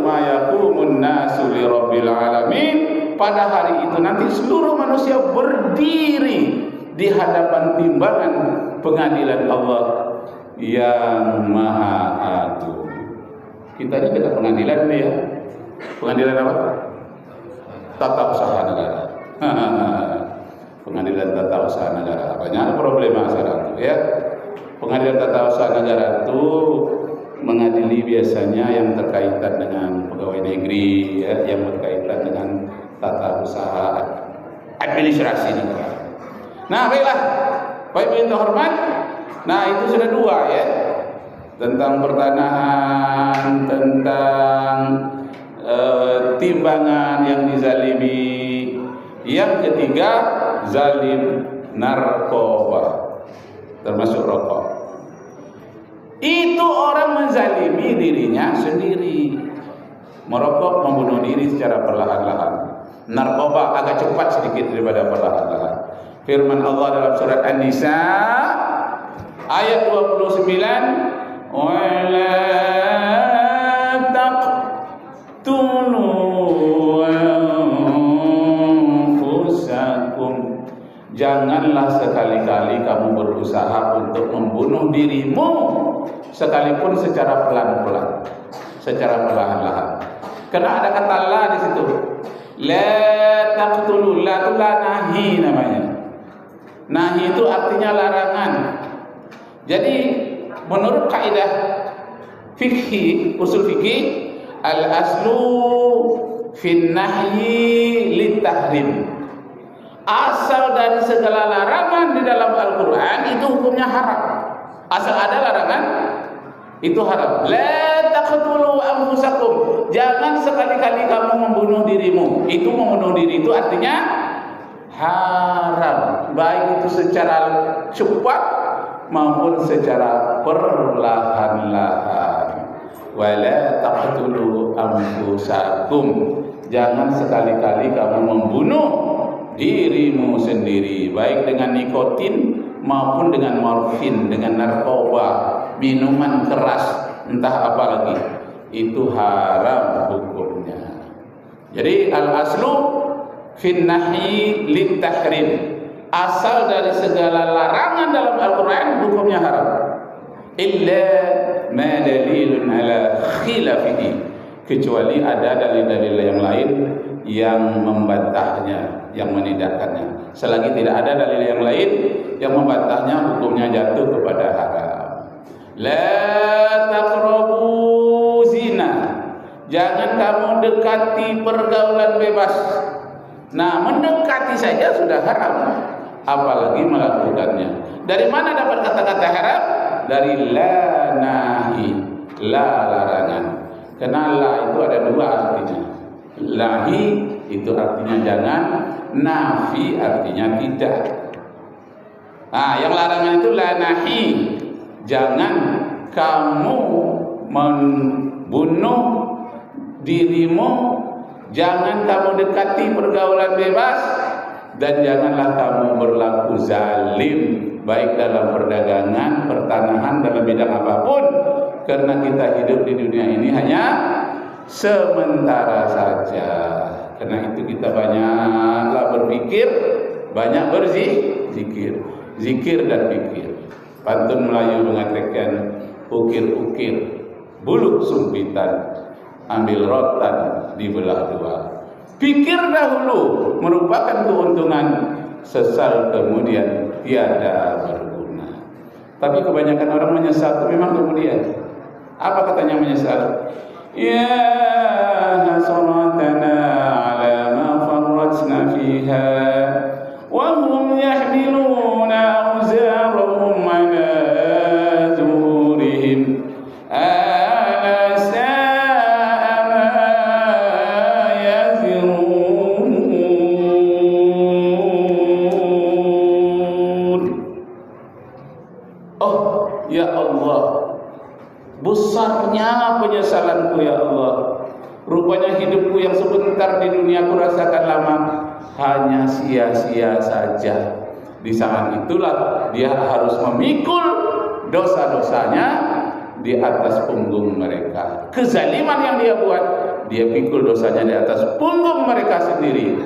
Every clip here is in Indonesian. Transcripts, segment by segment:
yauma yaqumun nasu lirabbil alamin. Pada hari itu nanti seluruh manusia berdiri di hadapan timbangan pengadilan Allah yang Maha Agung. Kita ini dekat pengadilan ini ya. Pengadilan apa? Tata usaha negara. Pengadilan tata usaha negara. Banyak problema sekarang ya. Pengadilan tata usaha negara itu mengadili biasanya yang berkaitan dengan pegawai negeri ya, yang berkaitan dengan tata usaha administrasi negara. Nah, baiklah. Baik minta hormat. Nah, itu sudah dua ya. Tentang pertanahan, tentang timbangan yang dizalimi. Yang ketiga, zalim narkoba, termasuk rokok. Itu orang menzalimi dirinya sendiri. Merokok membunuh diri secara perlahan-lahan. Narkoba agak cepat sedikit daripada perlahan-lahan. Firman Allah dalam surat An-Nisa ayat 29, wala taqtulu anfusakum, janganlah sekali-kali kamu berusaha untuk membunuh dirimu, sekalipun secara pelan-pelan, secara perlahan-lahan. Karena ada kata la di situ. La taqtulu, la itu la nahi namanya. Nahi itu artinya larangan. Jadi menurut kaidah fikih, usul fikih, al-aslu fin nahyi litahrim. Asal dari segala larangan di dalam Al-Quran itu hukumnya haram. Asal ada larangan itu haram. La taqtulu anfusakum, jangan sekali-kali kamu membunuh dirimu. Itu membunuh diri itu artinya haram, baik itu secara cepat maupun secara perlahan-lahan. Wala taqtulu anfusakum, jangan sekali-kali kamu membunuh dirimu sendiri, baik dengan nikotin maupun dengan morfin, dengan narkoba, minuman keras, entah apa lagi, itu haram hukumnya. Jadi al-aslu fin nahyi litahrim, asal dari segala larangan dalam Al-Quran hukumnya haram, illa ma dalilun ala khilafihi, kecuali ada dalil-dalil yang lain yang membantahnya, yang menidakkannya. Selagi tidak ada dalil yang lain yang membantahnya, hukumnya jatuh kepada haram. La taqrabu zina, jangan kamu dekati pergaulan bebas. Nah, mendekati saja sudah haram, apalagi melakukannya. Dari mana dapat kata-kata haram? Dari la nahi, la larangan. Karena la itu ada dua artinya. Lahi itu artinya jangan, nafi artinya tidak. Nah, yang larangan itu la nahi, jangan kamu membunuh dirimu, jangan kamu dekati pergaulan bebas, dan janganlah kamu berlaku zalim, baik dalam perdagangan, pertanahan, dalam bidang apapun. Karena kita hidup di dunia ini hanya sementara saja. Karena itu kita banyaklah berpikir, banyak berzikir, zikir dan pikir. Pantun Melayu mengatakan, ukir-ukir bulu sumpitan, ambil rotan dibelah dua. Pikir dahulu merupakan keuntungan, sesal kemudian tiada berguna. Tapi kebanyakan orang menyesal itu memang kemudian. Apa katanya menyesal? Ya hasratana ala ma farratna fiha wa hum yahmiluna awzarahum ala zuhurihim ala sa'a ma yazirun. Oh ya Allah, besarnya penyesalanku ya Allah. Rupanya hidupku yang sebentar di dunia ku rasakan lama hanya sia-sia saja. Di saat itulah dia harus memikul dosa-dosanya di atas punggung mereka. Kezaliman yang dia buat dia pikul dosanya di atas punggung mereka sendiri.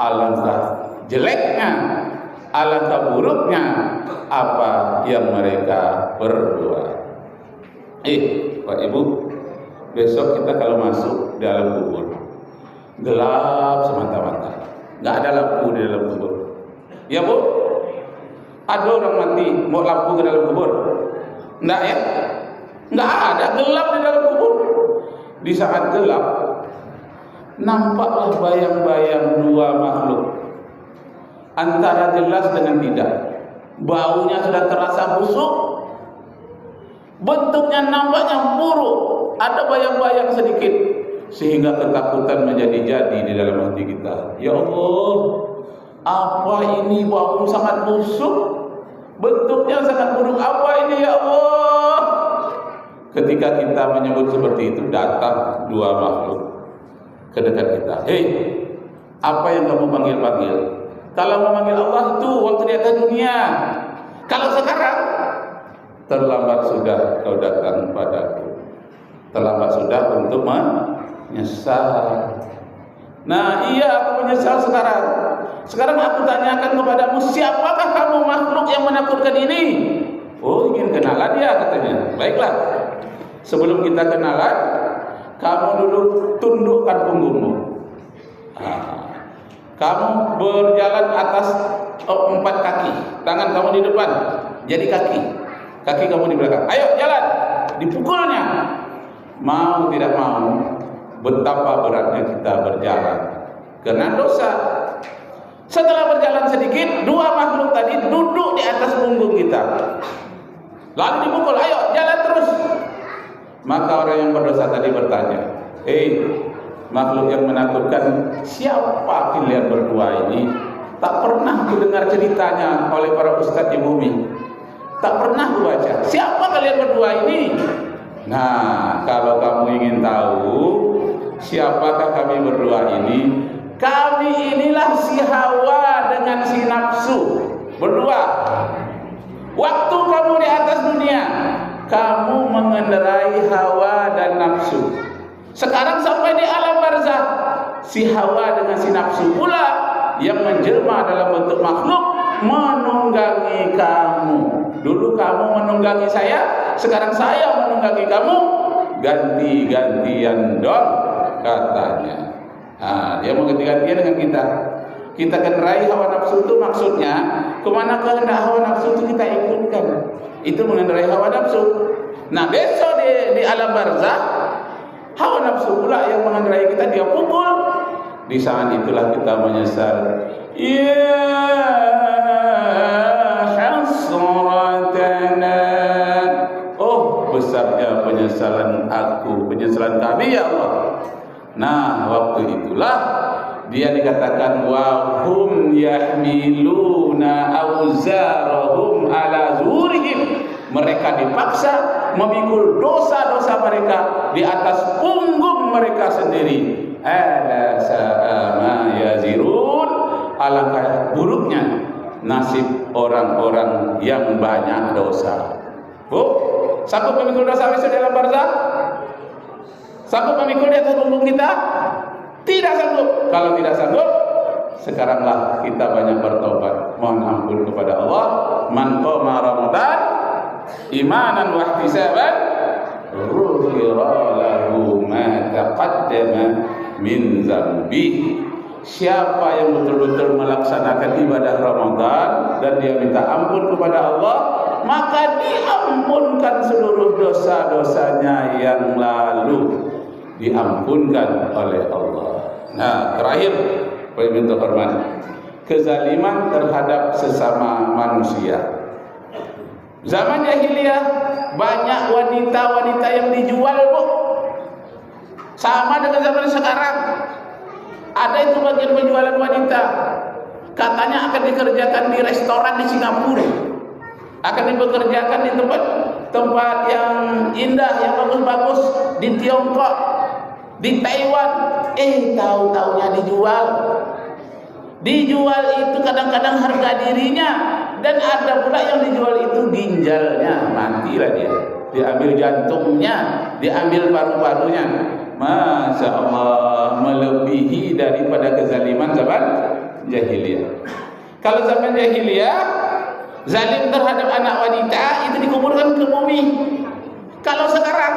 Alangkah jeleknya, alangkah buruknya apa yang mereka berbuat. Pak Ibu, besok kita kalau masuk di dalam kubur, gelap semata-mata, nggak ada lampu di dalam kubur. Ya Bu, ada orang mati mau lampu ke dalam kubur? Enggak ya? Enggak ada, gelap di dalam kubur. Di saat gelap, nampaklah bayang-bayang dua makhluk, antara jelas dengan tidak. Baunya sudah terasa busuk, bentuknya nampaknya buruk, ada bayang-bayang sedikit, sehingga ketakutan menjadi-jadi di dalam hati kita. Ya Allah, apa ini, bau sangat busuk, bentuknya sangat buruk, apa ini ya Allah? Ketika kita menyebut seperti itu, datang dua makhluk ke dekat kita. Hei, apa yang kamu panggil-panggil? Kalau memanggil Allah itu waktu di atas dunia. Kalau sekarang, terlambat sudah kau datang padaku. Terlambat sudah untuk menyesal. Nah iya, aku menyesal sekarang. Sekarang aku tanyakan kepadamu, siapakah kamu makhluk yang menakutkan ini? Oh, ingin kenalan ya katanya. Baiklah, sebelum kita kenalan, kamu dulu tundukkan punggungmu. Kamu berjalan atas 4 kaki, tangan kamu di depan, jadi kaki kamu di belakang. Ayo jalan, dipukulnya. Mau tidak mau, betapa beratnya kita berjalan karena dosa. Setelah berjalan sedikit, dua makhluk tadi duduk di atas punggung kita, lalu dipukul. Ayo jalan terus. Maka orang yang berdosa tadi bertanya, makhluk yang menakutkan, siapa kalian berdua ini? Tak pernah mendengar ceritanya oleh para ustadz di bumi, tak pernah kubaca. Siapa kalian berdua ini? Nah, kalau kamu ingin tahu siapakah kami berdua ini, kami inilah si Hawa dengan si nafsu berdua. Waktu kamu di atas dunia, kamu mengendarai hawa dan nafsu. Sekarang sampai di alam barzah, si hawa dengan si nafsu pula yang menjelma dalam bentuk makhluk menunggangi kamu. Dulu kamu menunggangi saya, sekarang saya menunggangi kamu, ganti-gantian dong katanya. Dia mau ganti-gantian dengan kita. Kita kendarai hawa nafsu itu maksudnya kemana kehendak hawa nafsu itu kita ikutkan. Itu mengendarai hawa nafsu. Nah besok di alam barzah, hawa nafsu pula yang mengendarai kita, dia pukul. Di saat itulah kita menyesal. Ya hasratana. Oh besarnya penyesalan aku, penyesalan kami ya Allah. Nah waktu itulah dia dikatakan wa hum yahmiluna auzarahum ala zurihim. Mereka dipaksa memikul dosa-dosa mereka di atas punggung mereka sendiri. Ala sa'ama yazirun. Alangkah buruknya nasib orang-orang yang banyak dosa. Bu, sanggup memikul dosa besok dalam barzah? Sanggup memikul di atas punggung kita? Tidak sanggup. Kalau tidak sanggup, sekaranglah kita banyak bertobat, mohon ampun kepada Allah. Man qama Ramadan imanan wa ihtisaban ghufira lahu ma taqaddama min dzambi. Siapa yang betul-betul melaksanakan ibadah Ramadan dan dia minta ampun kepada Allah, maka diampunkan seluruh dosa-dosanya yang lalu, diampunkan oleh Allah. Nah, terakhir, Bapak hormat, kezaliman terhadap sesama manusia. Zaman jahiliyah banyak wanita-wanita yang dijual, Bu. Sama dengan zaman sekarang. Ada itu bagian penjualan wanita. Katanya akan dikerjakan di restoran di Singapura. Akan dipekerjakan di tempat yang indah, yang bagus-bagus di Tiongkok, di Taiwan. Tahu-taunya dijual. Dijual itu kadang-kadang harga dirinya, dan ada pula yang dijual itu ginjalnya, matilah dia. Diambil jantungnya, diambil paru-parunya. Masya Allah, melebihi daripada kezaliman zaman jahiliyah. Kalau zaman jahiliyah, zalim terhadap anak wanita itu dikuburkan ke bumi. Kalau sekarang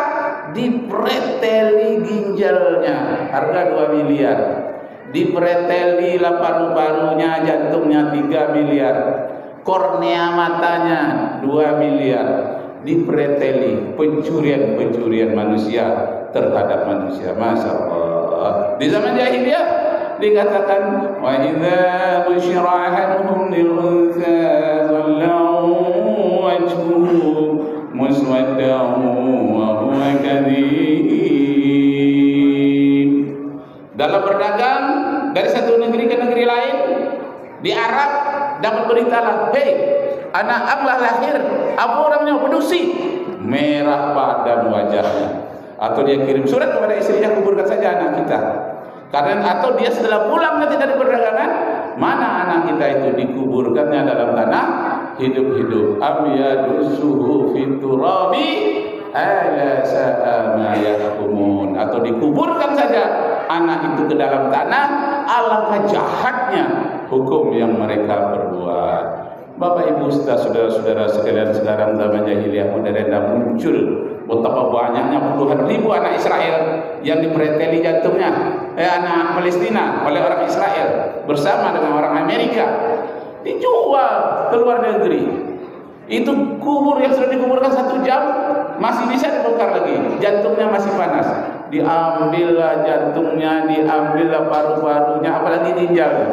dipreteli ginjalnya, harga 2 miliar. Dipreteli paru-parunya, jantungnya 3 miliar. Kornea matanya 2 miliar. Dipreteli, pencurian manusia terhadap manusia. Masya Allah. Di zaman jahiliyah dikatakan wa idza busyira ahaduhum bil untha dhallu wajhuhu muswaddan wa huwa kadhib. Dalam berdagang dari satu negeri ke negeri lain, di Arab dapat beritalah, hei, anak ablah lahir, apa orangnya pedusi, merah padan wajahnya. Atau dia kirim surat kepada istrinya, kuburkan saja anak kita. Karena atau dia setelah pulang nanti dari perdagangan, mana anak kita itu, dikuburkannya dalam tanah hidup-hidup. Amyadusuhu fiturabi ala sa'a ma yahkumun. Atau dikuburkan saja anak itu ke dalam tanah, alangkah jahatnya hukum yang mereka perbuat. Bapak Ibu saudara-saudara sekalian, sekarang zaman jahiliyah modern muncul betapa banyaknya puluhan ribu anak Israel yang dipreteli jantungnya, anak Palestina oleh orang Israel bersama dengan orang Amerika, dijual ke luar negeri. Itu kubur yang sudah dikuburkan 1 jam masih bisa dibongkar lagi, jantungnya masih panas. Diambillah jantungnya, diambillah paru-parunya, apalagi ginjalnya.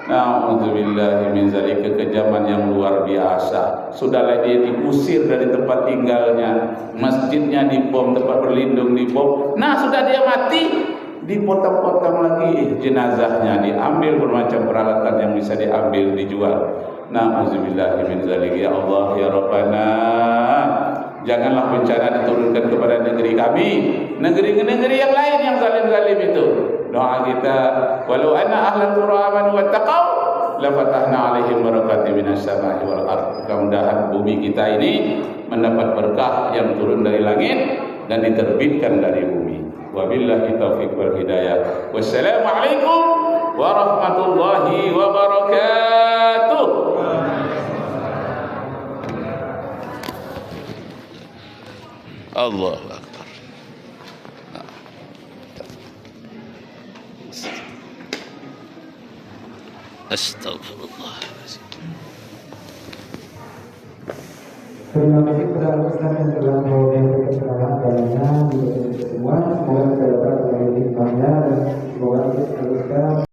Na'udzubillahi min zalika, kekejaman yang luar biasa. Sudahlah dia diusir dari tempat tinggalnya, masjidnya dibom, tempat berlindung dibom. Nah, sudah dia mati, dipotong-potong lagi jenazahnya, diambil bermacam peralatan yang bisa diambil, dijual. Na'udzubillahi min zalika. Ya Allah, ya Rabbana, janganlah bencana diturunkan kepada negeri kami, negeri-negeri yang lain yang zalim-zalim itu. Doa kita, walau anna ahlal qura amanu wattaqau la fatahna alaihim barakatim minas samai wal ardh. Mudah-mudahan bumi kita ini mendapat berkah yang turun dari langit dan diterbitkan dari bumi. Wabillahi taufiq wal hidayah. Wassalamualaikum warahmatullahi wabarakatuh. Allahu Akbar. Astagfirullah. Terima kasih kepada Ustaz yang telah memberikan keterangan banyak di semua. Semoga kita dapat menjadi hikmahnya dan semoga kita teruskan